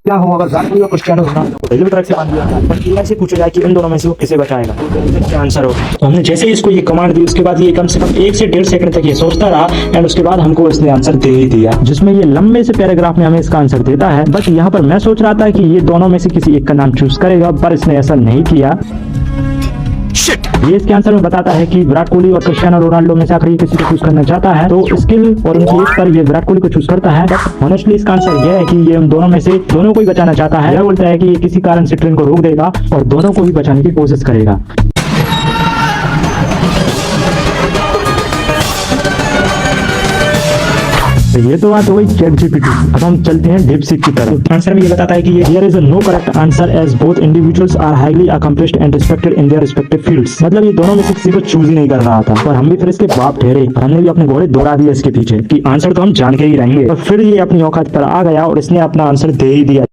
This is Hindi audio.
क्या हो अगर विराट कोहली और क्रिस्टियानो रोनाल्डो को रेलवे ट्रैक से बांध दिया पर ऐसे पूछा जाए कि इन दोनों में से वो किसे बचाएगा, तो क्या आंसर हो। तो हमने जैसे ही इसको ये कमांड दी उसके बाद ये कम से कम 1 से 1.5 सेकंड तक ये सोचता रहा एंड उसके बाद हमको इसने आंसर दे ही दिया, जिसमें ये लंबे से पैराग्राफ में हमें इसका आंसर देता है। बट यहाँ पर मैं सोच रहा था कि ये दोनों में से किसी एक का नाम चूज करेगा, पर इसने ऐसा नहीं किया। ये इसके आंसर में बताता है कि विराट कोहली और क्रिस्टियानो रोनाल्डो में से आखिरी किसी को चूज करना चाहता है, तो स्किल और उनकी एज पर ये विराट कोहली को चूज करता है। बट ऑनेस्टली इसका आंसर ये है कि ये उन दोनों में से दोनों को ही बचाना चाहता है। यह बोलता है कि ये किसी कारण से ट्रेन को रोक देगा और दोनों को ही बचाने की कोशिश करेगा। ये तो बात हो गई चैट जीपीटी। अब हम चलते हैं डीपसीक की तरफ। आंसर में ये बताता है कि here is no correct answer as both individuals are highly accomplished and respected in their respective fields. मतलब ये दोनों में से किसी को चूज ही नहीं कर रहा था और हम भी फिर इसके बाप ठहरे और हमने भी अपने घोड़े दौड़ा दिए इसके पीछे कि आंसर तो हम जान के ही रहेंगे। और फिर ये अपनी औकात पर आ गया और इसने अपना आंसर दे ही दिया।